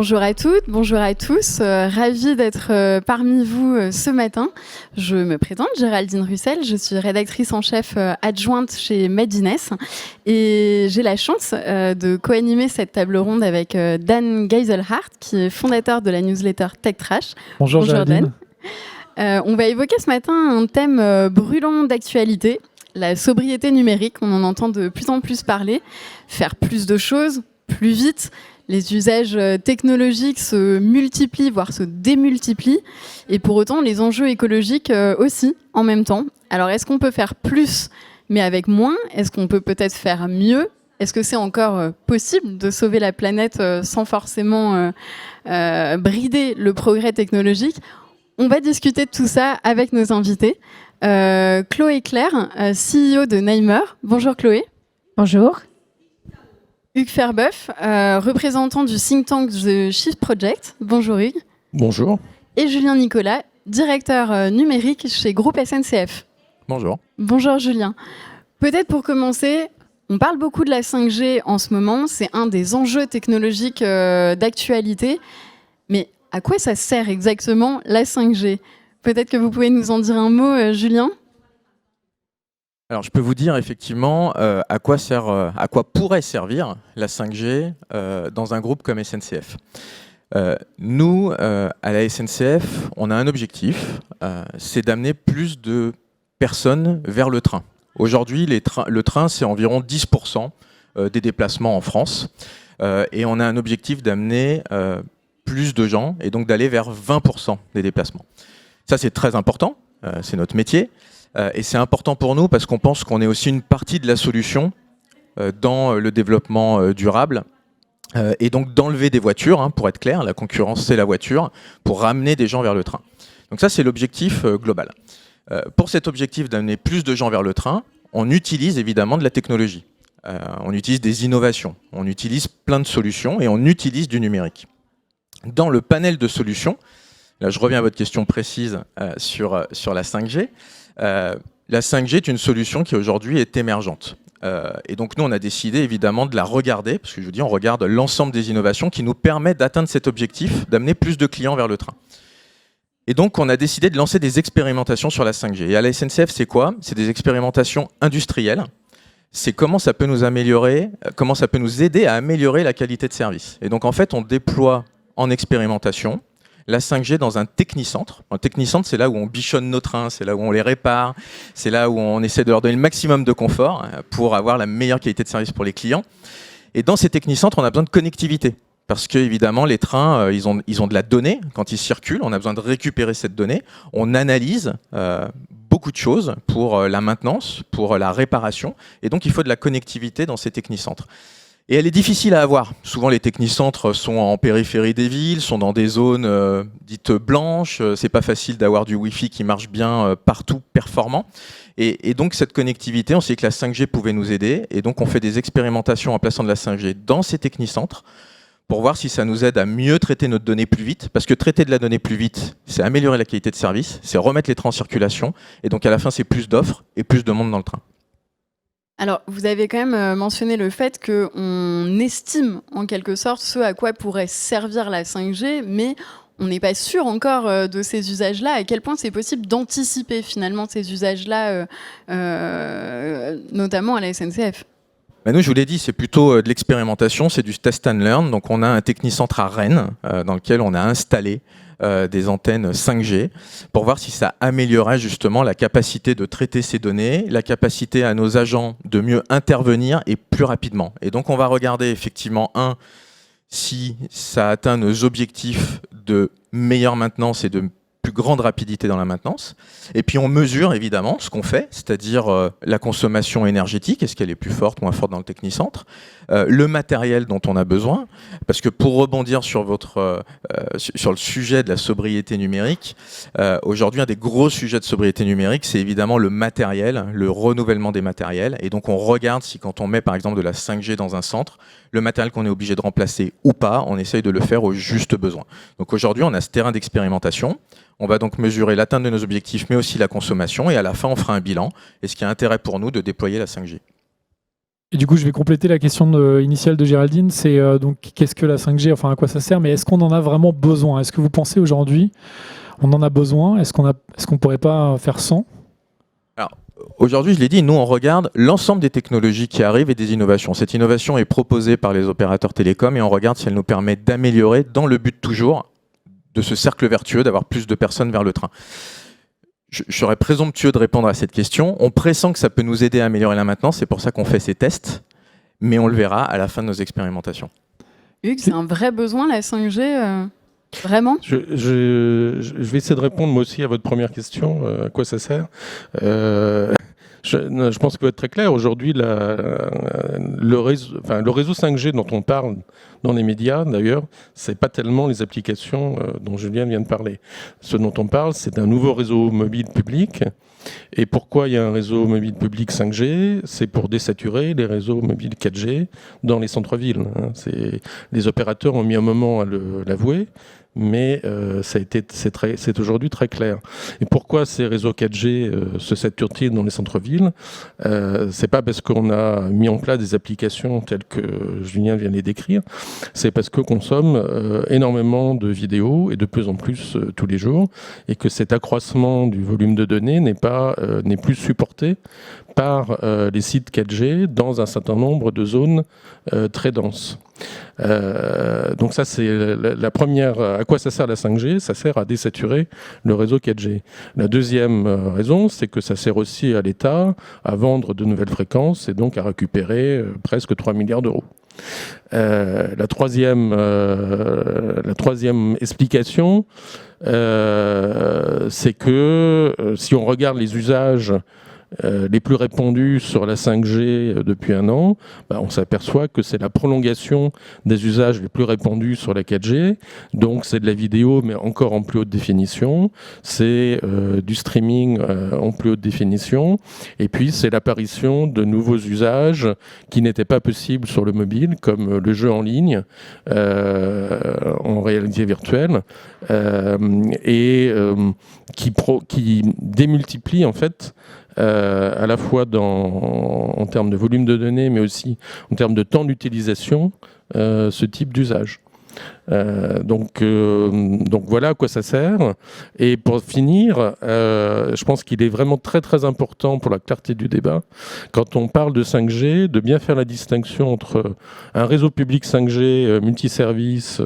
Bonjour à toutes, bonjour à tous. Ravie d'être parmi vous ce matin. Je me présente, Géraldine Russel. Je suis rédactrice en chef adjointe chez Medines et j'ai la chance de co-animer cette table ronde avec Dan Geiselhardt, qui est fondateur de la newsletter Tech Trash. Bonjour Géraldine. Dan. On va évoquer ce matin un thème brûlant d'actualité, la sobriété numérique. On en entend de plus en plus parler. Faire plus de choses, plus vite. Les usages technologiques se multiplient, voire se démultiplient. Et pour autant, les enjeux écologiques aussi, en même temps. Alors, est-ce qu'on peut faire plus, mais avec moins? Est-ce qu'on peut peut-être faire mieux? Est-ce que c'est encore possible de sauver la planète sans forcément brider le progrès technologique? On va discuter de tout ça avec nos invités. Chloé Claire, CEO de Neimer. Bonjour Chloé. Bonjour. Hugues Ferbeuf, représentant du think tank The Shift Project. Bonjour Hugues. Bonjour. Et Julien Nicolas, directeur numérique chez Groupe SNCF. Bonjour. Bonjour Julien. Peut-être pour commencer, on parle beaucoup de la 5G en ce moment, c'est un des enjeux technologiques d'actualité. Mais à quoi ça sert exactement la 5G? Peut-être que vous pouvez nous en dire un mot, Julien? Alors, je peux vous dire effectivement à quoi pourrait servir la 5G dans un groupe comme SNCF. Nous, à la SNCF, on a un objectif, c'est d'amener plus de personnes vers le train. Aujourd'hui, le train, c'est environ 10% des déplacements en France. Et on a un objectif d'amener plus de gens et donc d'aller vers 20% des déplacements. Ça, c'est très important, c'est notre métier. Et c'est important pour nous parce qu'on pense qu'on est aussi une partie de la solution dans le développement durable et donc d'enlever des voitures, pour être clair, la concurrence c'est la voiture, pour ramener des gens vers le train. Donc ça c'est l'objectif global. Pour cet objectif d'amener plus de gens vers le train, on utilise évidemment de la technologie, on utilise des innovations, on utilise plein de solutions et on utilise du numérique. Dans le panel de solutions, là je reviens à votre question précise sur la 5G, la 5G est une solution qui aujourd'hui est émergente. Et donc nous, on a décidé évidemment de la regarder, parce que je vous dis, on regarde l'ensemble des innovations qui nous permettent d'atteindre cet objectif, d'amener plus de clients vers le train. Et donc on a décidé de lancer des expérimentations sur la 5G. Et à la SNCF, c'est quoi? C'est des expérimentations industrielles. C'est comment ça peut nous améliorer, comment ça peut nous aider à améliorer la qualité de service. Et donc en fait, on déploie en expérimentation la 5G dans un technicentre. Un technicentre, c'est là où on bichonne nos trains, c'est là où on les répare, c'est là où on essaie de leur donner le maximum de confort pour avoir la meilleure qualité de service pour les clients. Et dans ces technicentres, on a besoin de connectivité. Parce que évidemment, les trains, ils ont de la donnée. Quand ils circulent, on a besoin de récupérer cette donnée. On analyse beaucoup de choses pour la maintenance, pour la réparation. Et donc, il faut de la connectivité dans ces technicentres. Et elle est difficile à avoir. Souvent, les technicentres sont en périphérie des villes, sont dans des zones dites blanches. C'est pas facile d'avoir du Wi-Fi qui marche bien partout, performant. Et donc, cette connectivité, on sait que la 5G pouvait nous aider. Et donc, on fait des expérimentations en plaçant de la 5G dans ces technicentres pour voir si ça nous aide à mieux traiter notre donnée plus vite. Parce que traiter de la donnée plus vite, c'est améliorer la qualité de service, c'est remettre les trains en circulation. Et donc, à la fin, c'est plus d'offres et plus de monde dans le train. Alors, vous avez quand même mentionné le fait qu'on estime en quelque sorte ce à quoi pourrait servir la 5G, mais on n'est pas sûr encore de ces usages-là. À quel point c'est possible d'anticiper finalement ces usages-là, notamment à la SNCF? Nous, je vous l'ai dit, c'est plutôt de l'expérimentation, c'est du test and learn. Donc on a un technicentre à Rennes dans lequel on a installé des antennes 5G pour voir si ça améliorait justement la capacité de traiter ces données, la capacité à nos agents de mieux intervenir et plus rapidement. Et donc on va regarder effectivement, si ça atteint nos objectifs de meilleure maintenance et de plus grande rapidité dans la maintenance. Et puis on mesure évidemment ce qu'on fait, c'est-à-dire la consommation énergétique, est-ce qu'elle est plus forte, moins forte dans le technicentre, le matériel dont on a besoin, parce que pour rebondir sur le sujet de la sobriété numérique, aujourd'hui un des gros sujets de sobriété numérique, c'est évidemment le matériel, le renouvellement des matériels. Et donc on regarde si quand on met par exemple de la 5G dans un centre, le matériel qu'on est obligé de remplacer ou pas, on essaye de le faire au juste besoin. Donc aujourd'hui on a ce terrain d'expérimentation. On va donc mesurer l'atteinte de nos objectifs, mais aussi la consommation. Et à la fin, on fera un bilan. Est-ce qu'il y a intérêt pour nous de déployer la 5G? Et du coup, je vais compléter la question initiale de Géraldine. C'est donc qu'est-ce que la 5G, enfin à quoi ça sert, mais est-ce qu'on en a vraiment besoin? Est-ce que vous pensez aujourd'hui on en a besoin? Est-ce qu'on pourrait pas faire sans? Alors, aujourd'hui, je l'ai dit, nous on regarde l'ensemble des technologies qui arrivent et des innovations. Cette innovation est proposée par les opérateurs télécoms et on regarde si elle nous permet d'améliorer, dans le but toujours de ce cercle vertueux, d'avoir plus de personnes vers le train. Je serais présomptueux de répondre à cette question. On pressent que ça peut nous aider à améliorer la maintenance, c'est pour ça qu'on fait ces tests, mais on le verra à la fin de nos expérimentations. Hugues, c'est un vrai besoin la 5G vraiment? Je vais essayer de répondre moi aussi à votre première question, à quoi ça sert. Je pense qu'il faut être très clair. Aujourd'hui, le réseau 5G dont on parle dans les médias, d'ailleurs, c'est pas tellement les applications dont Julien vient de parler. Ce dont on parle, c'est un nouveau réseau mobile public. Et pourquoi il y a un réseau mobile public 5G? C'est pour désaturer les réseaux mobiles 4G dans les centres-villes. Les opérateurs ont mis un moment à l'avouer, mais c'est aujourd'hui très clair. Et pourquoi ces réseaux 4G se saturent-ils dans les centres-villes? C'est pas parce qu'on a mis en place des applications telles que Julien vient de les décrire, c'est parce qu'on consomme énormément de vidéos et de plus en plus tous les jours, et que cet accroissement du volume de données n'est plus supporté par les sites 4G dans un certain nombre de zones très denses. Donc ça, c'est la première. À quoi ça sert la 5G? Ça sert à désaturer le réseau 4G. La deuxième raison, c'est que ça sert aussi à l'État à vendre de nouvelles fréquences et donc à récupérer presque 3 milliards d'euros. La troisième explication, c'est que si on regarde les usages les plus répandus sur la 5G depuis un an, on s'aperçoit que c'est la prolongation des usages les plus répandus sur la 4G. Donc c'est de la vidéo, mais encore en plus haute définition. C'est du streaming en plus haute définition. Et puis c'est l'apparition de nouveaux usages qui n'étaient pas possibles sur le mobile, comme le jeu en ligne en réalité virtuelle, et qui démultiplie en fait à la fois en termes de volume de données, mais aussi en termes de temps d'utilisation, ce type d'usage. Donc voilà à quoi ça sert. Et pour finir, je pense qu'il est vraiment très très important pour la clarté du débat, quand on parle de 5G, de bien faire la distinction entre un réseau public 5G multiservice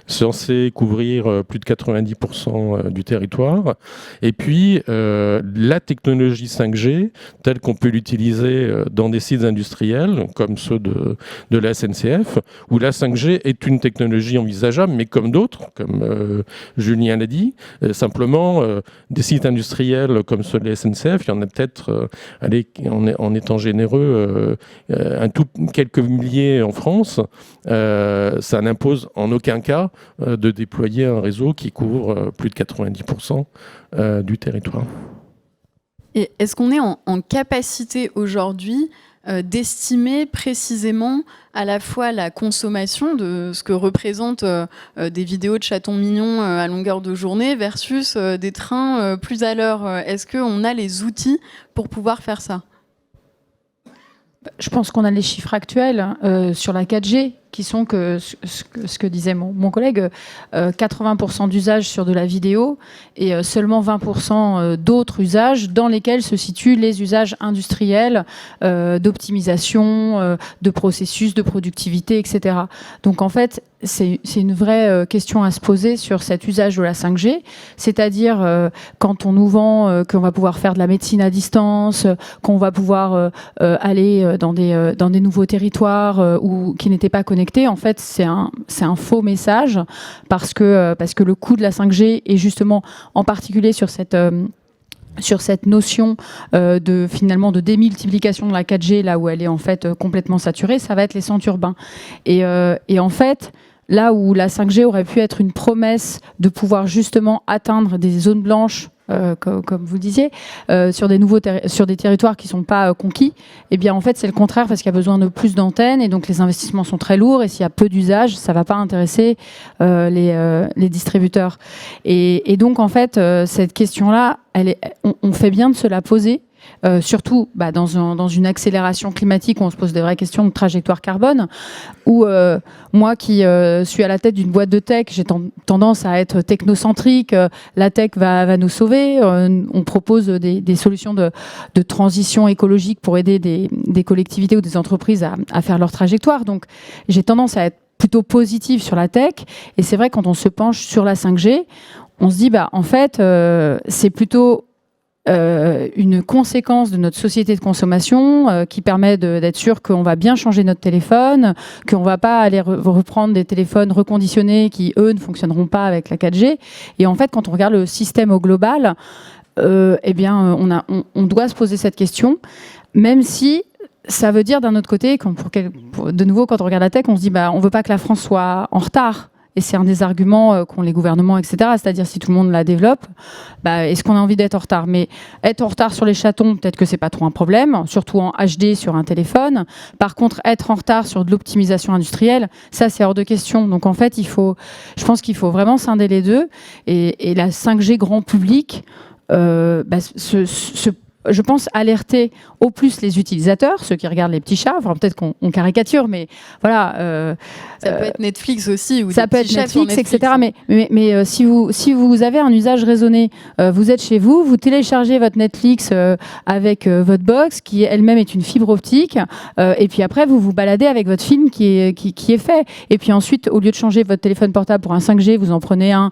censé couvrir plus de 90% du territoire, et puis la technologie 5G telle qu'on peut l'utiliser dans des sites industriels comme ceux de la SNCF, où la 5G est une technologie envisageable, mais comme d'autres, comme Julien l'a dit, simplement des sites industriels comme ceux de la SNCF, il y en a peut-être, en étant généreux, quelques milliers en France. Ça n'impose en aucun cas de déployer un réseau qui couvre plus de 90% du territoire. Et est-ce qu'on est en capacité aujourd'hui d'estimer précisément à la fois la consommation de ce que représentent des vidéos de chatons mignons à longueur de journée versus des trains plus à l'heure? Est-ce qu'on a les outils pour pouvoir faire ça? Je pense qu'on a les chiffres actuels sur la 4G qui sont ce que disait mon collègue, 80% d'usages sur de la vidéo et seulement 20% d'autres usages dans lesquels se situent les usages industriels d'optimisation, de processus, de productivité, etc. Donc en fait, c'est une vraie question à se poser sur cet usage de la 5G, c'est-à-dire quand on nous vend qu'on va pouvoir faire de la médecine à distance, qu'on va pouvoir aller dans des nouveaux territoires qui n'étaient pas connectés. En fait, c'est un faux message parce que le coût de la 5G est justement en particulier sur cette notion de démultiplication de la 4G, là où elle est en fait complètement saturée, ça va être les centres urbains. Et en fait, là où la 5G aurait pu être une promesse de pouvoir justement atteindre des zones blanches, comme vous le disiez, sur des territoires qui ne sont pas conquis, eh bien en fait c'est le contraire parce qu'il y a besoin de plus d'antennes et donc les investissements sont très lourds et s'il y a peu d'usage, ça ne va pas intéresser les distributeurs. Et donc en fait cette question-là, on fait bien de se la poser surtout dans une accélération climatique où on se pose des vraies questions de trajectoire carbone, où moi qui suis à la tête d'une boîte de tech, j'ai tendance à être technocentrique, la tech va nous sauver, on propose des solutions de transition écologique pour aider des collectivités ou des entreprises à faire leur trajectoire. Donc j'ai tendance à être plutôt positive sur la tech, et c'est vrai, quand on se penche sur la 5G, on se dit en fait c'est plutôt une conséquence de notre société de consommation qui permet d'être sûr qu'on va bien changer notre téléphone, qu'on ne va pas aller reprendre des téléphones reconditionnés qui, eux, ne fonctionneront pas avec la 4G. Et en fait, quand on regarde le système au global, on doit se poser cette question, même si ça veut dire d'un autre côté, de nouveau, quand on regarde la tech, on se dit on ne veut pas que la France soit en retard. Et c'est un des arguments qu'ont les gouvernements, etc. C'est-à-dire, si tout le monde la développe, est-ce qu'on a envie d'être en retard? Mais être en retard sur les chatons, peut-être que c'est pas trop un problème, surtout en HD sur un téléphone. Par contre, être en retard sur de l'optimisation industrielle, ça, c'est hors de question. Donc, en fait, je pense qu'il faut vraiment scinder les deux. Et la 5G grand public, je pense, alerter au plus les utilisateurs, ceux qui regardent les petits chats. Enfin, peut-être qu'on caricature, mais voilà. Ça peut être Netflix aussi, ou ça peut être Netflix, etc. Mais si vous avez un usage raisonné, vous êtes chez vous, vous téléchargez votre Netflix avec votre box, qui elle-même est une fibre optique, et puis après vous vous baladez avec votre film qui est fait. Et puis ensuite, au lieu de changer votre téléphone portable pour un 5G, vous en prenez un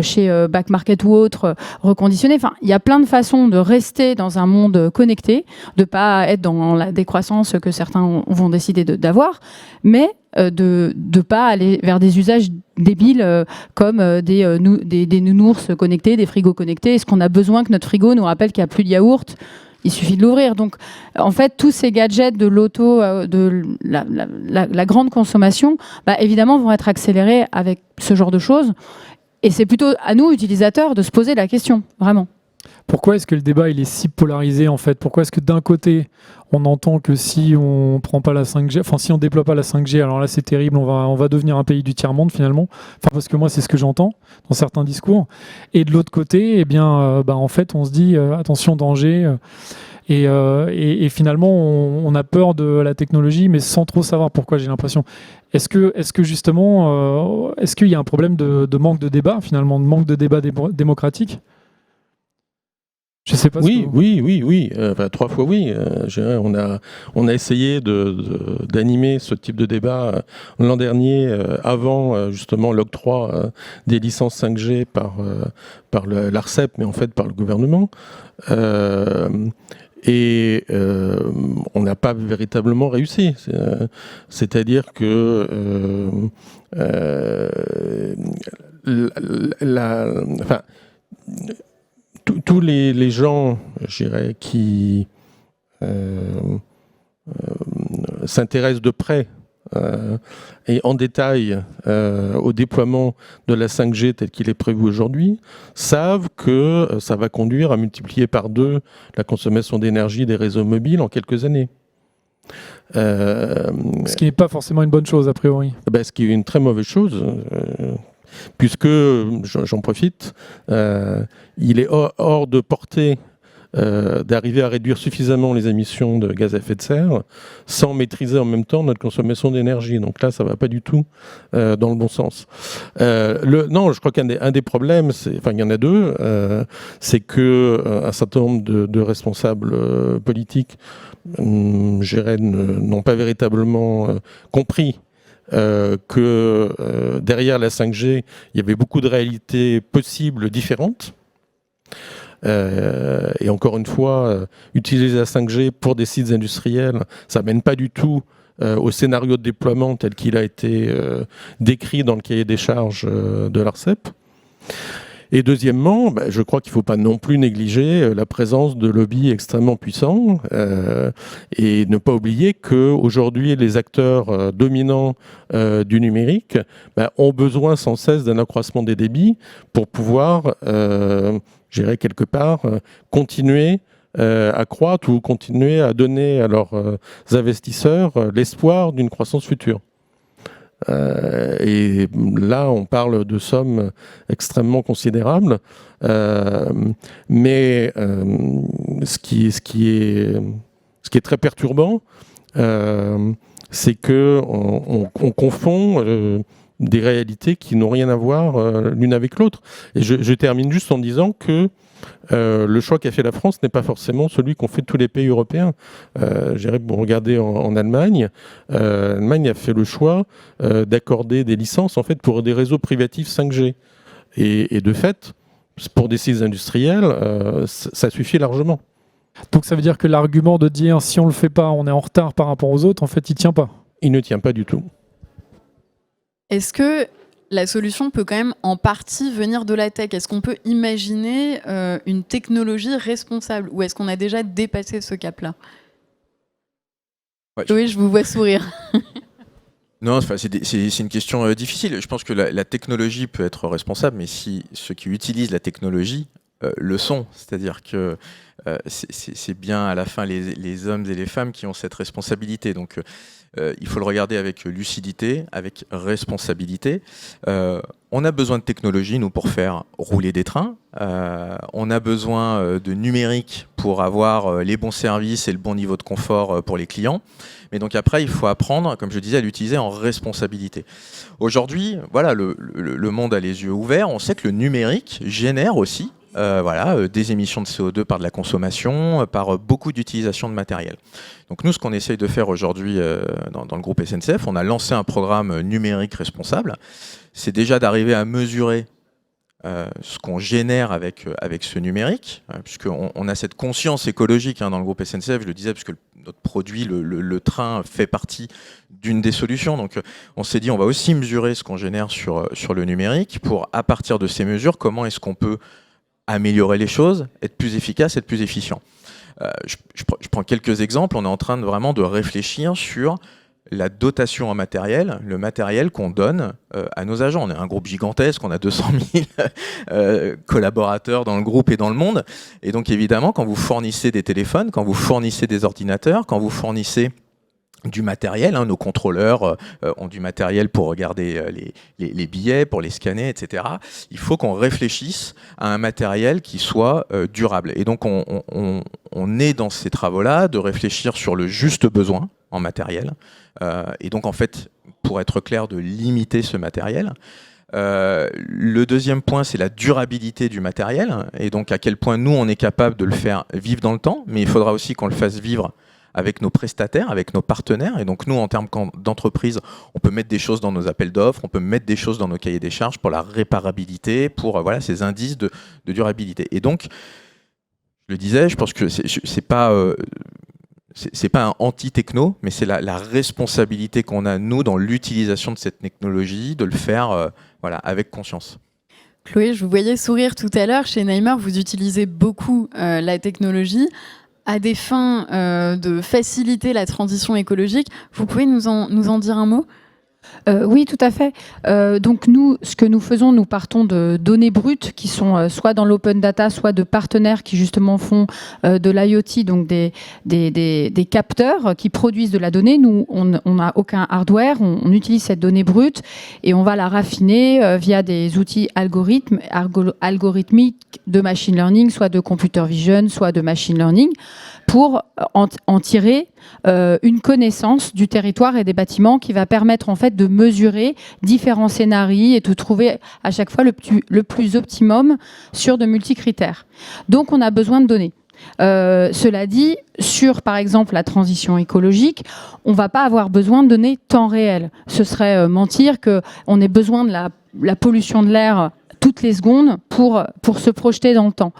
chez Back Market ou autre, reconditionné. Enfin, il y a plein de façons de rester dans un monde connecté, de pas être dans la décroissance que certains vont décider d'avoir, mais de ne pas aller vers des usages débiles comme des nounours connectés, des frigos connectés. Est-ce qu'on a besoin que notre frigo nous rappelle qu'il n'y a plus de yaourt? Il suffit de l'ouvrir. Donc, en fait, tous ces gadgets de l'auto, de la grande consommation, évidemment, vont être accélérés avec ce genre de choses. Et c'est plutôt à nous, utilisateurs, de se poser la question, vraiment. Pourquoi est-ce que le débat il est si polarisé en fait? Pourquoi est-ce que d'un côté on entend que si on prend pas la 5G, enfin si on déploie pas la 5G, alors là c'est terrible, on va devenir un pays du tiers-monde finalement. Enfin parce que moi c'est ce que j'entends dans certains discours. Et de l'autre côté, en fait on se dit attention danger. Et finalement on a peur de la technologie, mais sans trop savoir pourquoi, j'ai l'impression. Est-ce que justement, est-ce qu'il y a un problème de manque de débat finalement, de manque de débat démocratique? Je sais pas. Oui. 3 fois oui. On a essayé d'animer ce type de débat l'an dernier, avant justement l'octroi des licences 5G par l'ARCEP, mais en fait par le gouvernement. Et on n'a pas véritablement réussi. C'est-à-dire que tous les gens, je dirais, qui s'intéressent de près et en détail au déploiement de la 5G tel qu'il est prévu aujourd'hui, savent que ça va conduire à multiplier par 2 la consommation d'énergie des réseaux mobiles en quelques années. Ce qui n'est pas forcément une bonne chose, a priori. Ce qui est une très mauvaise chose. Puisque, j'en profite, il est hors de portée d'arriver à réduire suffisamment les émissions de gaz à effet de serre sans maîtriser en même temps notre consommation d'énergie. Donc là, ça ne va pas du tout dans le bon sens. Non, je crois qu'un des problèmes, il y en a 2, c'est qu'un certain nombre de responsables politiques n'ont pas véritablement compris que derrière la 5G, il y avait beaucoup de réalités possibles différentes. Et encore une fois, utiliser la 5G pour des sites industriels, ça mène pas du tout au scénario de déploiement tel qu'il a été décrit dans le cahier des charges de l'ARCEP. Et deuxièmement, je crois qu'il ne faut pas non plus négliger la présence de lobbies extrêmement puissants et ne pas oublier qu'aujourd'hui, les acteurs dominants du numérique ont besoin sans cesse d'un accroissement des débits pour pouvoir, je dirais quelque part, continuer à croître ou continuer à donner à leurs investisseurs l'espoir d'une croissance future. Et là, on parle de sommes extrêmement considérables. Mais ce qui est très perturbant, c'est qu'on confond des réalités qui n'ont rien à voir l'une avec l'autre. Et je termine juste en disant que le choix qu'a fait la France n'est pas forcément celui qu'ont fait tous les pays européens. Regardez en Allemagne, l'Allemagne a fait le choix d'accorder des licences en fait, pour des réseaux privatifs 5G. Et de fait, pour des sites industriels, ça suffit largement. Donc ça veut dire que l'argument de dire si on le fait pas, on est en retard par rapport aux autres, en fait, il tient pas. Il ne tient pas du tout. Est-ce que la solution peut quand même en partie venir de la tech? Est-ce qu'on peut imaginer une technologie responsable ou est-ce qu'on a déjà dépassé ce cap-là? Oui, je vous vois sourire. Non, c'est une question difficile. Je pense que la technologie peut être responsable, mais si ceux qui utilisent la technologie le sont, c'est-à-dire que c'est bien à la fin les hommes et les femmes qui ont cette responsabilité. Donc il faut le regarder avec lucidité, avec responsabilité. On a besoin de technologie, nous, pour faire rouler des trains. On a besoin de numérique pour avoir les bons services et le bon niveau de confort pour les clients. Mais donc après, il faut apprendre, comme je disais, à l'utiliser en responsabilité. Aujourd'hui, voilà, le monde a les yeux ouverts. On sait que le numérique génère aussi des émissions de CO2 par de la consommation, par beaucoup d'utilisation de matériel. Donc nous, ce qu'on essaye de faire aujourd'hui dans le groupe SNCF, on a lancé un programme numérique responsable. C'est déjà d'arriver à mesurer ce qu'on génère avec ce numérique, puisqu'on a cette conscience écologique dans le groupe SNCF, je le disais, puisque notre produit, le train, fait partie d'une des solutions. Donc on s'est dit, on va aussi mesurer ce qu'on génère sur le numérique pour, à partir de ces mesures, comment est-ce qu'on peut améliorer les choses, être plus efficace, être plus efficient. Je prends quelques exemples. On est en train vraiment de réfléchir sur la dotation en matériel, le matériel qu'on donne à nos agents. On est un groupe gigantesque, on a 200 000 collaborateurs dans le groupe et dans le monde. Et donc évidemment, quand vous fournissez des téléphones, quand vous fournissez des ordinateurs, quand vous fournissez du matériel, nos contrôleurs ont du matériel pour regarder les billets, pour les scanner, etc. Il faut qu'on réfléchisse à un matériel qui soit durable. Et donc on est dans ces travaux-là de réfléchir sur le juste besoin en matériel. Et donc en fait, pour être clair, de limiter ce matériel. Le deuxième point, c'est la durabilité du matériel. Et donc à quel point nous, on est capable de le faire vivre dans le temps. Mais il faudra aussi qu'on le fasse vivre avec nos prestataires, avec nos partenaires. Et donc nous, en termes d'entreprise, on peut mettre des choses dans nos appels d'offres, on peut mettre des choses dans nos cahiers des charges pour la réparabilité, pour ces indices de durabilité. Et donc, je le disais, je pense que c'est pas un anti-techno, mais c'est la responsabilité qu'on a, nous, dans l'utilisation de cette technologie, de le faire avec conscience. Chloé, je vous voyais sourire tout à l'heure. Chez Neymar, vous utilisez beaucoup la technologie à des fins de faciliter la transition écologique. Vous pouvez nous en dire un mot ? Oui, tout à fait. Donc nous, ce que nous faisons, nous partons de données brutes qui sont soit dans l'open data, soit de partenaires qui justement font de l'IoT, donc des capteurs qui produisent de la donnée. Nous, on n'a aucun hardware, on utilise cette donnée brute et on va la raffiner via des outils algorithmiques de machine learning, soit de computer vision, soit de machine learning, pour en tirer une connaissance du territoire et des bâtiments qui va permettre en fait de mesurer différents scénarios et de trouver à chaque fois le plus optimum sur de multicritères. Donc on a besoin de données. Cela dit, sur par exemple la transition écologique, on ne va pas avoir besoin de données temps réel. Ce serait mentir qu'on ait besoin de la pollution de l'air toutes les secondes pour se projeter dans le temps.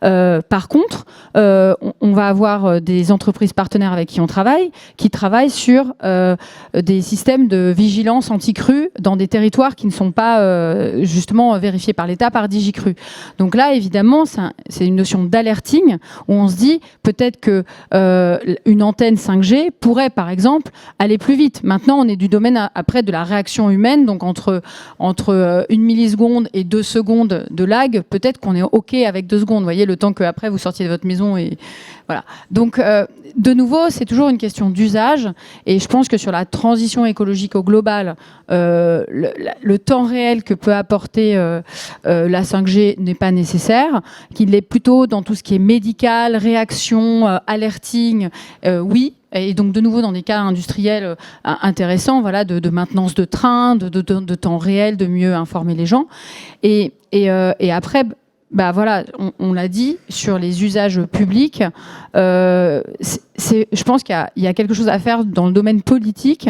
Par contre, on va avoir des entreprises partenaires avec qui travaillent sur des systèmes de vigilance anti-crue dans des territoires qui ne sont pas justement vérifiés par l'État, par DigiCru. Donc là, évidemment, c'est une notion d'alerting où on se dit peut-être que une antenne 5G pourrait, par exemple, aller plus vite. Maintenant, on est du domaine après de la réaction humaine, donc entre 1 milliseconde et 2 secondes de lag, peut-être qu'on est OK avec 2 secondes. Vous voyez, le temps qu'après vous sortiez de votre maison. Et voilà. Donc, de nouveau, c'est toujours une question d'usage. Et je pense que sur la transition écologique au global, le temps réel que peut apporter la 5G n'est pas nécessaire, qu'il est plutôt dans tout ce qui est médical, réaction, alerting, oui. Et donc, de nouveau, dans des cas industriels intéressants, voilà, de maintenance de train, de temps réel, de mieux informer les gens. Et après, bah voilà, on l'a dit, sur les usages publics, je pense qu'il y a quelque chose à faire dans le domaine politique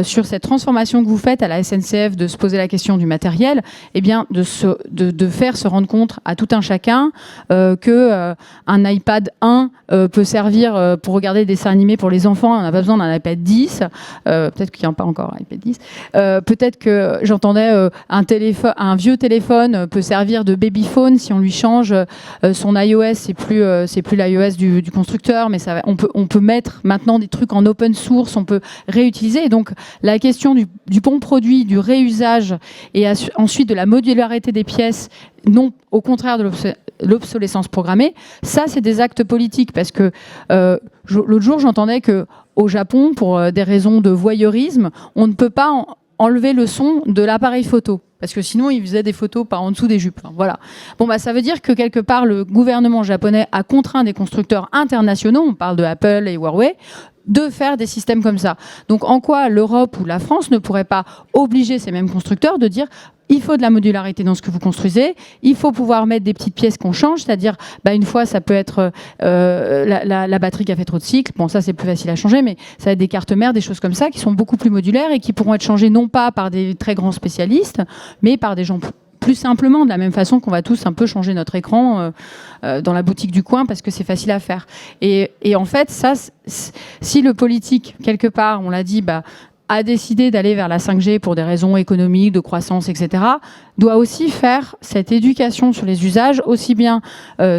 sur cette transformation que vous faites à la SNCF, de se poser la question du matériel, et bien de faire se rendre compte à tout un chacun que un iPad 1 peut servir pour regarder des dessins animés pour les enfants. On n'a pas besoin d'un iPad 10. Peut-être qu'il n'y a pas encore un iPad 10. Peut-être que j'entendais un vieux téléphone peut servir de babyphone si on lui change son iOS. C'est plus l'iOS du constructeur, mais on peut mettre maintenant des trucs en open source, on peut réutiliser. Et donc la question du bon produit, du réusage et ensuite de la modularité des pièces, non au contraire de l'obsolescence programmée, ça c'est des actes politiques, parce que l'autre jour j'entendais qu'au Japon, pour des raisons de voyeurisme, on ne peut pas enlever le son de l'appareil photo, parce que sinon ils faisaient des photos par en dessous des jupes. Enfin, voilà. Bon, bah, ça veut dire que quelque part le gouvernement japonais a contraint des constructeurs internationaux, on parle de Apple et Huawei, de faire des systèmes comme ça. Donc en quoi l'Europe ou la France ne pourrait pas obliger ces mêmes constructeurs de dire il faut de la modularité dans ce que vous construisez, il faut pouvoir mettre des petites pièces qu'on change, c'est-à-dire une fois ça peut être la batterie qui a fait trop de cycles, bon ça c'est plus facile à changer, mais ça va être des cartes mères, des choses comme ça qui sont beaucoup plus modulaires et qui pourront être changées non pas par des très grands spécialistes, mais par des gens plus simplement, de la même façon qu'on va tous un peu changer notre écran dans la boutique du coin parce que c'est facile à faire. Et en fait, ça, si le politique, quelque part, on l'a dit, a décidé d'aller vers la 5G pour des raisons économiques, de croissance, etc., doit aussi faire cette éducation sur les usages, aussi bien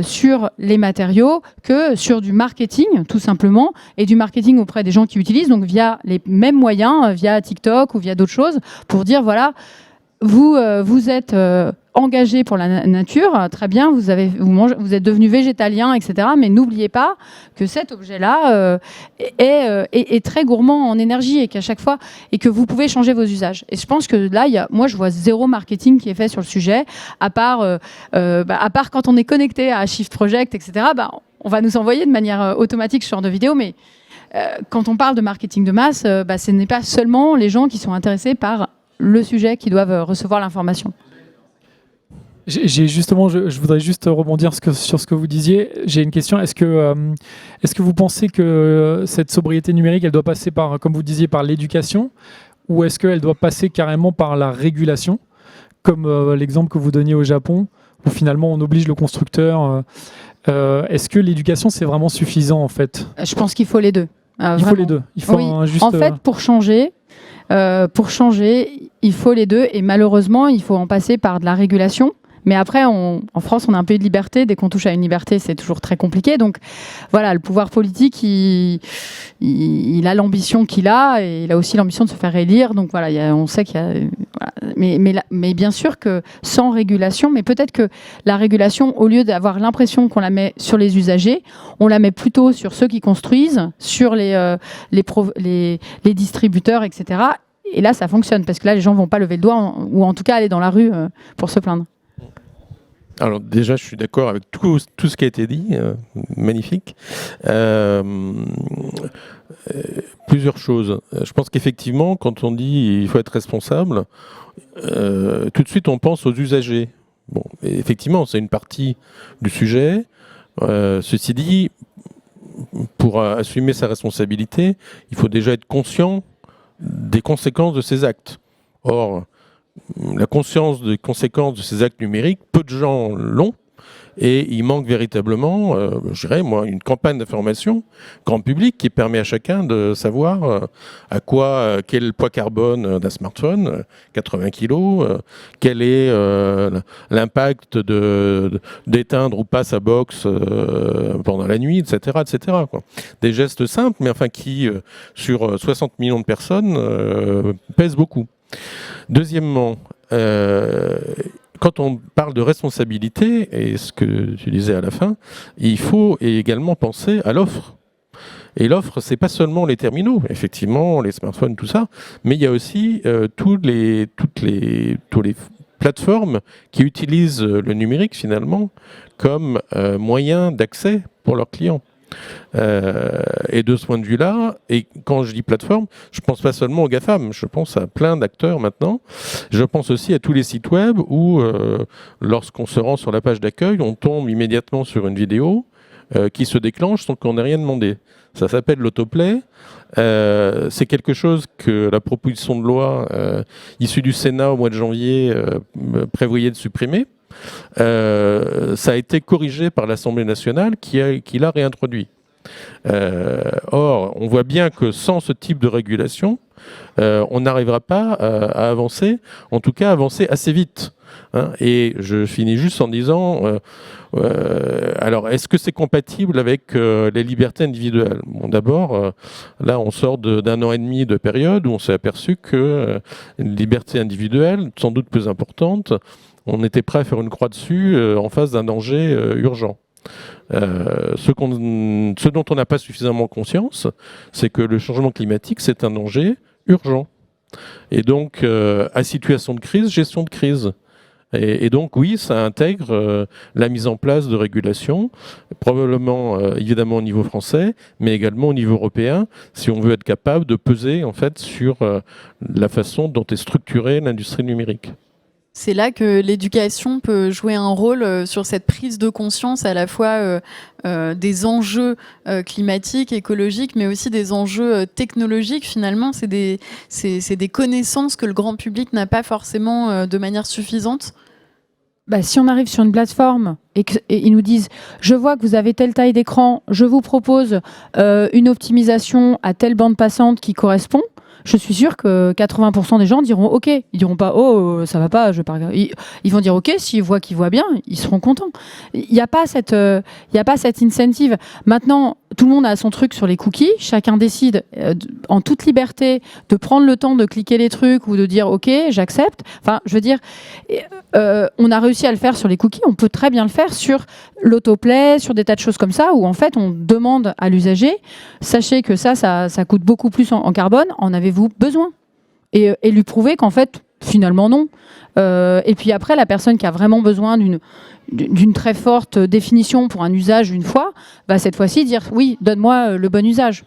sur les matériaux que sur du marketing, tout simplement, et du marketing auprès des gens qui utilisent, donc via les mêmes moyens, via TikTok ou via d'autres choses, pour dire, voilà, vous êtes engagé pour la nature, très bien, vous êtes devenu végétalien, etc. Mais n'oubliez pas que cet objet-là est très gourmand en énergie et qu'à chaque fois, et que vous pouvez changer vos usages. Et je pense que là, moi, je vois zéro marketing qui est fait sur le sujet, à part quand on est connecté à Shift Project, etc. On va nous envoyer de manière automatique ce genre de vidéo, mais quand on parle de marketing de masse, ce n'est pas seulement les gens qui sont intéressés par le sujet qui doivent recevoir l'information. Je voudrais juste rebondir sur ce que vous disiez. J'ai une question. Est-ce que vous pensez que cette sobriété numérique, elle doit passer par, comme vous disiez, par l'éducation, ou est-ce qu'elle doit passer carrément par la régulation, comme l'exemple que vous donniez au Japon, où finalement on oblige le constructeur. Est-ce que l'éducation, c'est vraiment suffisant en fait ? Je pense qu'il faut les deux. Il faut les deux. Il faut en fait, pour changer, il faut les deux, et malheureusement, il faut en passer par de la régulation. Mais après, en France, on a un peu de liberté. Dès qu'on touche à une liberté, c'est toujours très compliqué. Donc voilà, le pouvoir politique, il a l'ambition qu'il a, et il a aussi l'ambition de se faire élire. Donc voilà, on sait qu'il y a... Voilà. Mais bien sûr que sans régulation, mais peut-être que la régulation, au lieu d'avoir l'impression qu'on la met sur les usagers, on la met plutôt sur ceux qui construisent, sur les distributeurs, etc. Et là, ça fonctionne, parce que là, les gens ne vont pas lever le doigt, ou en tout cas aller dans la rue pour se plaindre. Alors déjà, je suis d'accord avec tout ce qui a été dit, magnifique. Plusieurs choses. Je pense qu'effectivement, quand on dit il faut être responsable, tout de suite on pense aux usagers. Bon, effectivement, c'est une partie du sujet. Ceci dit, pour assumer sa responsabilité, il faut déjà être conscient des conséquences de ses actes. Or, la conscience des conséquences de ces actes numériques, peu de gens l'ont, et il manque véritablement, je dirais, une campagne d'information grand public qui permet à chacun de savoir quel est le poids carbone d'un smartphone, 80 kg, quel est l'impact d'éteindre ou pas sa box pendant la nuit, etc. etc. quoi. Des gestes simples, mais enfin qui, sur 60 millions de personnes, pèsent beaucoup. Deuxièmement, quand on parle de responsabilité, et ce que tu disais à la fin, il faut également penser à l'offre. Et l'offre, c'est pas seulement les terminaux, effectivement, les smartphones, tout ça, mais il y a aussi toutes les plateformes qui utilisent le numérique finalement comme moyen d'accès pour leurs clients. Et de ce point de vue-là, et quand je dis plateforme, je pense pas seulement aux GAFAM, je pense à plein d'acteurs maintenant. Je pense aussi à tous les sites web où, lorsqu'on se rend sur la page d'accueil, on tombe immédiatement sur une vidéo qui se déclenche sans qu'on ait rien demandé. Ça s'appelle l'autoplay. C'est quelque chose que la proposition de loi issue du Sénat au mois de janvier prévoyait de supprimer. Ça a été corrigé par l'Assemblée nationale qui l'a réintroduit. Or, on voit bien que sans ce type de régulation, on n'arrivera pas à avancer, en tout cas avancer assez vite. Hein. Et je finis juste en disant, alors est-ce que c'est compatible avec les libertés individuelles? Bon, d'abord, là on sort d'un an et demi de période où on s'est aperçu que une liberté individuelle, sans doute plus importante, on était prêt à faire une croix dessus en face d'un danger urgent. Ce dont on n'a pas suffisamment conscience, c'est que le changement climatique, c'est un danger urgent. Et donc, à situation de crise, gestion de crise. Et donc, oui, ça intègre la mise en place de régulation, probablement, évidemment, au niveau français, mais également au niveau européen, si on veut être capable de peser, en fait, sur la façon dont est structurée l'industrie numérique. C'est là que l'éducation peut jouer un rôle sur cette prise de conscience à la fois des enjeux climatiques, écologiques, mais aussi des enjeux technologiques. Finalement, c'est des connaissances que le grand public n'a pas forcément de manière suffisante. Bah, si on arrive sur une plateforme et ils nous disent « Je vois que vous avez telle taille d'écran, je vous propose une optimisation à telle bande passante qui correspond », je suis sûre que 80% des gens diront OK. Ils diront pas oh ça va pas, je vais pas regarder. Ils vont dire OK s'ils voient qu'ils voient bien, ils seront contents. Il n'y a pas cette incentive. Maintenant, tout le monde a son truc sur les cookies. Chacun décide en toute liberté de prendre le temps de cliquer les trucs ou de dire OK, j'accepte. Enfin, je veux dire, on a réussi à le faire sur les cookies. On peut très bien le faire sur l'autoplay, sur des tas de choses comme ça où en fait on demande à l'usager, sachez que ça coûte beaucoup plus en carbone. En avez-vous besoin et lui prouver qu'en fait finalement non et puis après la personne qui a vraiment besoin d'une très forte définition pour un usage une fois va cette fois-ci dire oui, donne-moi le bon usage.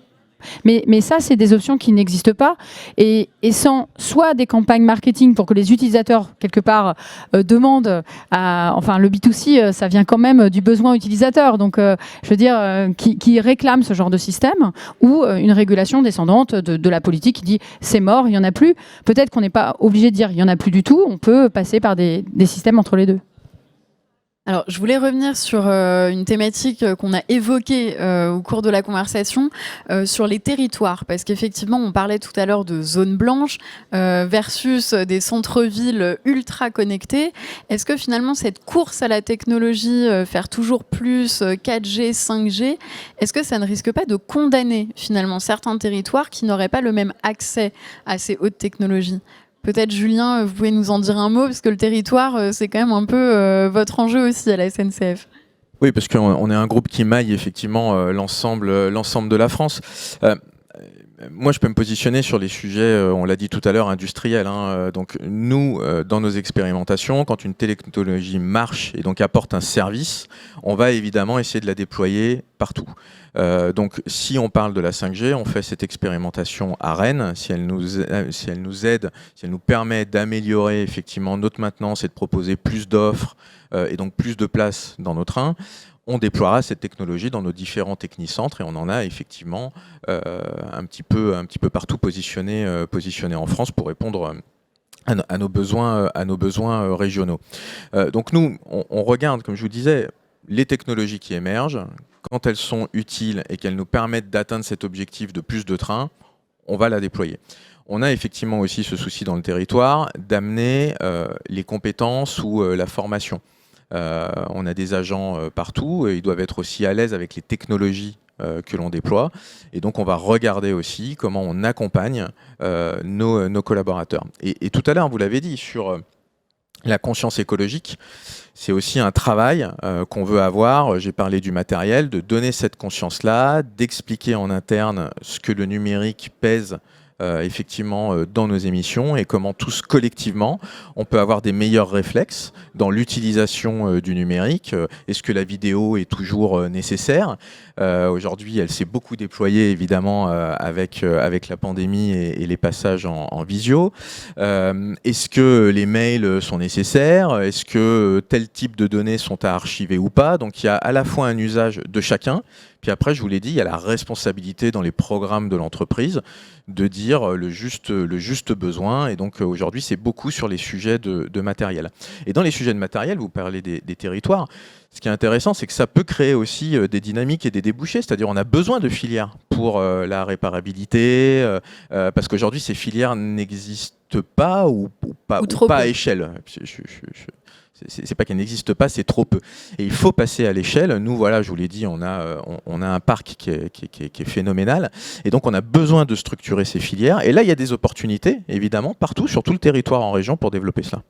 Mais ça, c'est des options qui n'existent pas. Et sans soit des campagnes marketing pour que les utilisateurs, quelque part, demandent à... Enfin, le B2C, ça vient quand même du besoin utilisateur. Donc, je veux dire, qui réclament ce genre de système ou une régulation descendante de la politique qui dit c'est mort, il n'y en a plus. Peut-être qu'on n'est pas obligé de dire il n'y en a plus du tout. On peut passer par des systèmes entre les deux. Alors, je voulais revenir sur une thématique qu'on a évoquée au cours de la conversation, sur les territoires, parce qu'effectivement, on parlait tout à l'heure de zones blanches versus des centres-villes ultra connectés. Est-ce que finalement, cette course à la technologie, faire toujours plus 4G, 5G, est-ce que ça ne risque pas de condamner finalement certains territoires qui n'auraient pas le même accès à ces hautes technologies ? Peut-être, Julien, vous pouvez nous en dire un mot, parce que le territoire, c'est quand même un peu votre enjeu aussi à la SNCF. Oui, parce qu'on est un groupe qui maille effectivement l'ensemble de la France. Moi, je peux me positionner sur les sujets, on l'a dit tout à l'heure, industriels. Donc, nous, dans nos expérimentations, quand une technologie marche et donc apporte un service, on va évidemment essayer de la déployer partout. Donc, si on parle de la 5G, on fait cette expérimentation à Rennes. Si elle nous aide, si elle nous permet d'améliorer effectivement notre maintenance et de proposer plus d'offres et donc plus de places dans nos trains, on déploiera cette technologie dans nos différents technicentres et on en a effectivement un petit peu partout positionné en France pour répondre à nos besoins régionaux. Donc nous, on regarde, comme je vous disais, les technologies qui émergent. Quand elles sont utiles et qu'elles nous permettent d'atteindre cet objectif de plus de trains, on va la déployer. On a effectivement aussi ce souci dans le territoire d'amener les compétences ou la formation. On a des agents partout et ils doivent être aussi à l'aise avec les technologies que l'on déploie. Et donc, on va regarder aussi comment on accompagne nos collaborateurs. Et tout à l'heure, vous l'avez dit, sur La conscience écologique, c'est aussi un travail qu'on veut avoir. J'ai parlé du matériel, de donner cette conscience-là, d'expliquer en interne ce que le numérique pèse effectivement dans nos émissions et comment tous collectivement on peut avoir des meilleurs réflexes dans l'utilisation du numérique. Est-ce que la vidéo est toujours nécessaire ? Aujourd'hui, elle s'est beaucoup déployée évidemment avec la pandémie et les passages en visio. Est-ce que les mails sont nécessaires ? Est-ce que tel type de données sont à archiver ou pas ? Donc il y a à la fois un usage de chacun, puis après, je vous l'ai dit, il y a la responsabilité dans les programmes de l'entreprise de dire le juste besoin. Et donc aujourd'hui, c'est beaucoup sur les sujets de matériel. Et dans les sujets de matériel, vous parlez des territoires. Ce qui est intéressant, c'est que ça peut créer aussi des dynamiques et des débouchés. C'est-à-dire on a besoin de filières pour la réparabilité, parce qu'aujourd'hui, ces filières n'existent pas ou pas à échelle. C'est pas qu'elle n'existe pas, c'est trop peu. Et il faut passer à l'échelle. Nous, voilà, je vous l'ai dit, on a un parc qui est phénoménal. Et donc, on a besoin de structurer ces filières. Et là, il y a des opportunités, évidemment, partout, sur tout le territoire en région pour développer cela.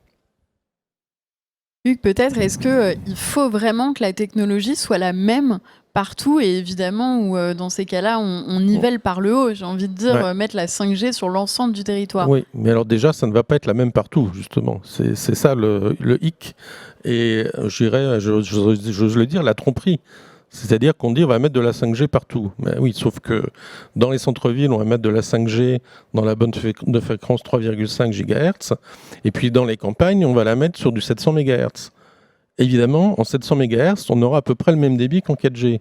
Hugues, peut-être, est-ce qu'il faut vraiment que la technologie soit la même partout et évidemment où dans ces cas-là on nivelle par le haut, j'ai envie de dire, mettre la 5G sur l'ensemble du territoire. Oui, mais alors déjà ça ne va pas être la même partout justement, c'est ça le hic et j'ose le dire, la tromperie. C'est-à-dire qu'on dit on va mettre de la 5G partout. Mais oui, sauf que dans les centres-villes, on va mettre de la 5G dans la bande de fréquence 3,5 GHz et puis dans les campagnes, on va la mettre sur du 700 MHz. Évidemment, en 700 MHz, on aura à peu près le même débit qu'en 4G.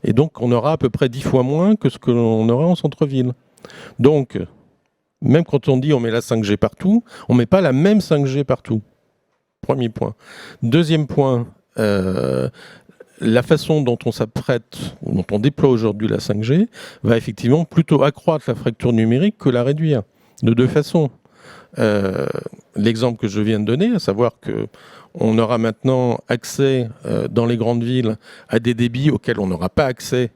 Et donc, on aura à peu près 10 fois moins que ce que l'on aura en centre-ville. Donc, même quand on dit on met la 5G partout, on ne met pas la même 5G partout. Premier point. Deuxième point, la façon dont on s'apprête, dont on déploie aujourd'hui la 5G, va effectivement plutôt accroître la fracture numérique que la réduire. De deux façons. L'exemple que je viens de donner, à savoir que on aura maintenant accès dans les grandes villes à des débits auxquels on n'aura pas accès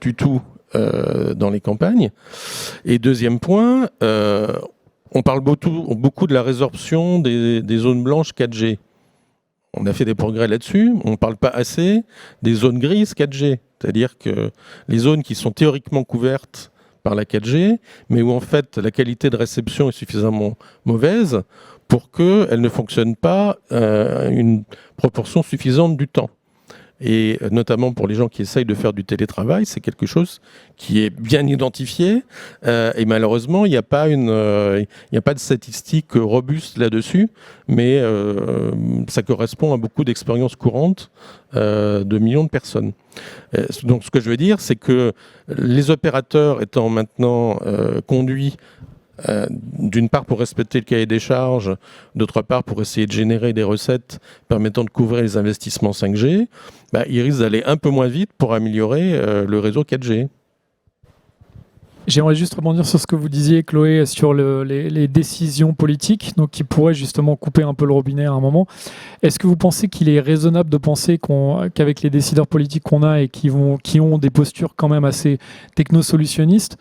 du tout dans les campagnes. Et deuxième point, on parle beaucoup de la résorption des zones blanches 4G. On a fait des progrès là-dessus, on ne parle pas assez des zones grises 4G, c'est-à-dire que les zones qui sont théoriquement couvertes par la 4G, mais où en fait la qualité de réception est suffisamment mauvaise pour qu'elle ne fonctionne pas une proportion suffisante du temps. Et notamment pour les gens qui essayent de faire du télétravail, c'est quelque chose qui est bien identifié. Et malheureusement, il n'y a pas de statistiques robustes là-dessus, mais ça correspond à beaucoup d'expériences courantes de millions de personnes. Donc ce que je veux dire, c'est que les opérateurs étant maintenant conduits d'une part pour respecter le cahier des charges, d'autre part pour essayer de générer des recettes permettant de couvrir les investissements 5G, ils risquent d'aller un peu moins vite pour améliorer le réseau 4G. J'aimerais juste rebondir sur ce que vous disiez, Chloé, sur les décisions politiques, donc qui pourraient justement couper un peu le robinet à un moment. Est-ce que vous pensez qu'il est raisonnable de penser qu'avec les décideurs politiques qu'on a et qui ont des postures quand même assez technosolutionnistes,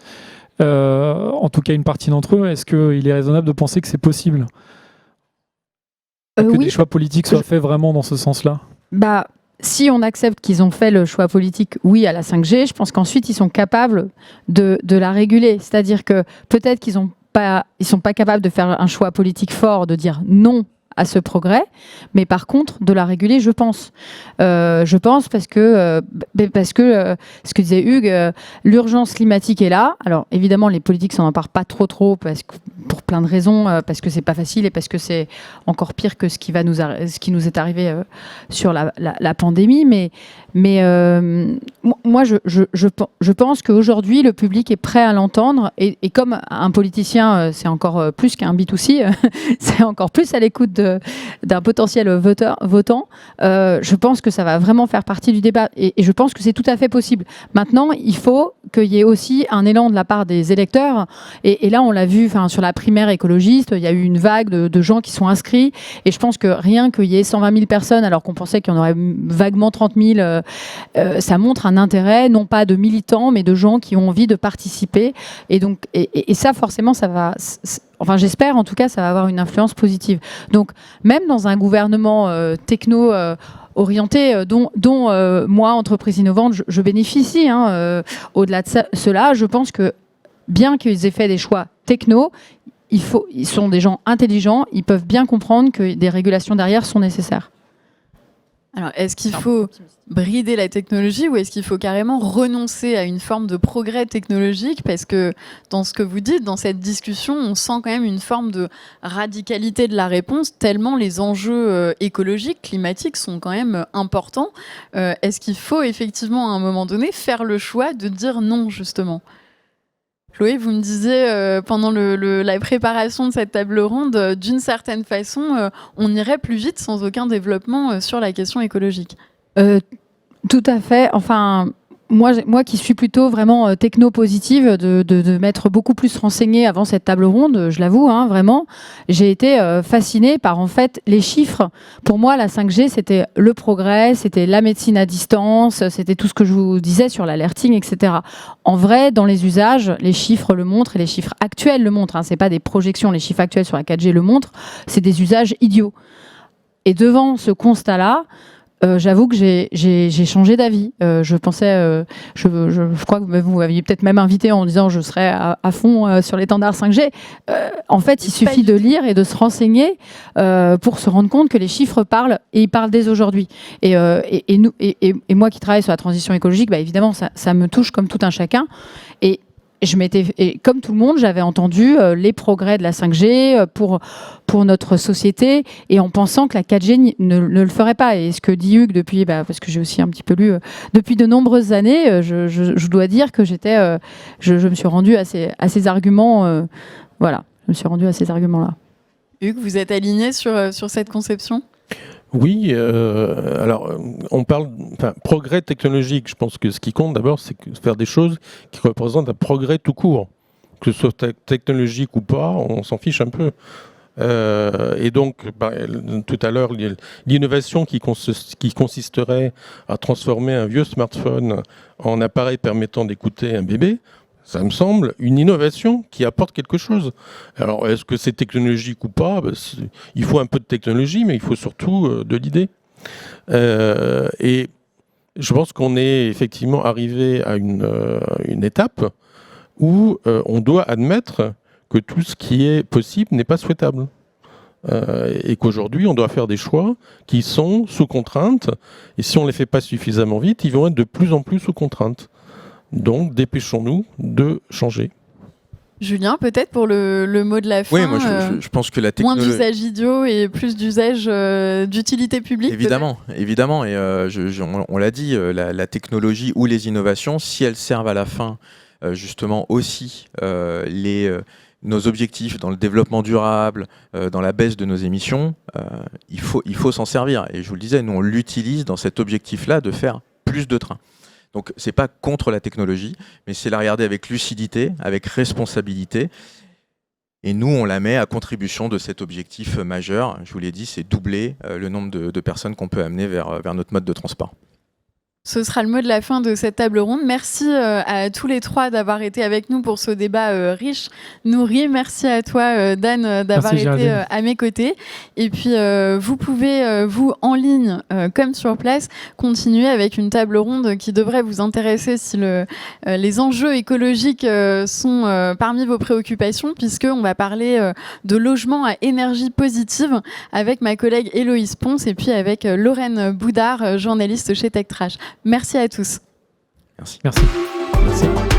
en tout cas une partie d'entre eux, est-ce qu'il est raisonnable de penser que c'est possible que oui. des choix politiques soient faits vraiment dans ce sens-là ? Si on accepte qu'ils ont fait le choix politique, oui, à la 5G, je pense qu'ensuite ils sont capables de la réguler. C'est-à-dire que peut-être qu'ils sont pas capables de faire un choix politique fort, de dire non à ce progrès, mais par contre de la réguler, je pense. Je pense parce que ce que disait Hugues, l'urgence climatique est là. Alors évidemment, les politiques s'en emparent pas trop pour plein de raisons, parce que c'est pas facile et parce que c'est encore pire que ce qui nous est arrivé sur la pandémie. Mais moi, je pense qu'aujourd'hui, le public est prêt à l'entendre et comme un politicien, c'est encore plus qu'un B2C, c'est encore plus à l'écoute d'un potentiel votant, je pense que ça va vraiment faire partie du débat et je pense que c'est tout à fait possible. Maintenant, il faut qu'il y ait aussi un élan de la part des électeurs et là, on l'a vu sur la primaire écologiste, il y a eu une vague de gens qui sont inscrits et je pense que rien qu'il y ait 120 000 personnes alors qu'on pensait qu'il y en aurait vaguement 30 000, ça montre un intérêt, non pas de militants, mais de gens qui ont envie de participer. Et donc, et ça, forcément, ça va. enfin j'espère en tout cas, ça va avoir une influence positive. Donc même dans un gouvernement techno orienté, dont moi, entreprise innovante, je bénéficie, au-delà de cela, je pense que bien qu'ils aient fait des choix techno, ils sont des gens intelligents, ils peuvent bien comprendre que des régulations derrière sont nécessaires. Alors, est-ce qu'il faut brider la technologie ou est-ce qu'il faut carrément renoncer à une forme de progrès technologique? Parce que dans ce que vous dites, dans cette discussion, on sent quand même une forme de radicalité de la réponse, tellement les enjeux écologiques, climatiques sont quand même importants. Est-ce qu'il faut effectivement à un moment donné faire le choix de dire non, justement? Chloé, vous me disiez pendant la préparation de cette table ronde, d'une certaine façon, on irait plus vite sans aucun développement sur la question écologique. Tout à fait. Enfin, moi qui suis plutôt vraiment techno-positive, de m'être beaucoup plus renseignée avant cette table ronde, je l'avoue, vraiment, j'ai été fascinée par en fait les chiffres. Pour moi, la 5G, c'était le progrès, c'était la médecine à distance, c'était tout ce que je vous disais sur l'alerting, etc. En vrai, dans les usages, les chiffres le montrent et les chiffres actuels le montrent. C'est pas des projections, les chiffres actuels sur la 4G le montrent, c'est des usages idiots. Et devant ce constat-là, j'avoue que j'ai changé d'avis. Je pensais, je crois que vous m'aviez peut-être même invité en disant je serais à fond sur l'étendard 5G. En fait, il suffit de lire et de se renseigner pour se rendre compte que les chiffres parlent et ils parlent dès aujourd'hui. Et moi qui travaille sur la transition écologique, évidemment, ça me touche comme tout un chacun. Et comme tout le monde, j'avais entendu les progrès de la 5G pour notre société et en pensant que la 4G ne le ferait pas. Et ce que dit Hugues depuis, parce que j'ai aussi un petit peu lu, depuis de nombreuses années, je dois dire que je me suis rendue à ces arguments. Voilà, je me suis rendue à ces arguments-là. Hugues, vous êtes aligné sur cette conception ? Oui, alors on parle progrès technologique. Je pense que ce qui compte d'abord, c'est faire des choses qui représentent un progrès tout court. Que ce soit technologique ou pas, on s'en fiche un peu. Et donc, tout à l'heure, l'innovation qui consisterait à transformer un vieux smartphone en appareil permettant d'écouter un bébé, ça me semble une innovation qui apporte quelque chose. Alors, est-ce que c'est technologique ou pas ? Il faut un peu de technologie, mais il faut surtout de l'idée. Et je pense qu'on est effectivement arrivé à une étape où on doit admettre que tout ce qui est possible n'est pas souhaitable. Et qu'aujourd'hui, on doit faire des choix qui sont sous contrainte. Et si on ne les fait pas suffisamment vite, ils vont être de plus en plus sous contrainte. Donc, dépêchons-nous de changer. Julien, peut-être pour le mot de la fin. Oui, moi je pense que la technologie... Moins d'usage idiot et plus d'usage d'utilité publique. Évidemment. Et on l'a dit, la technologie ou les innovations, si elles servent à la fin justement aussi nos objectifs dans le développement durable, dans la baisse de nos émissions, il faut s'en servir. Et je vous le disais, nous on l'utilise dans cet objectif-là de faire plus de trains. Donc c'est pas contre la technologie, mais c'est la regarder avec lucidité, avec responsabilité. Et nous, on la met à contribution de cet objectif majeur. Je vous l'ai dit, c'est doubler le nombre de personnes qu'on peut amener vers notre mode de transport. Ce sera le mot de la fin de cette table ronde. Merci à tous les trois d'avoir été avec nous pour ce débat riche, nourri. Merci à toi, Dan, d'avoir été à mes côtés. Et puis, vous pouvez, vous, en ligne, comme sur place, continuer avec une table ronde qui devrait vous intéresser si les enjeux écologiques sont parmi vos préoccupations, puisqu'on va parler de logement à énergie positive avec ma collègue Héloïse Ponce et puis avec Lorraine Boudard, journaliste chez Tech Trash. Merci à tous. Merci. Merci.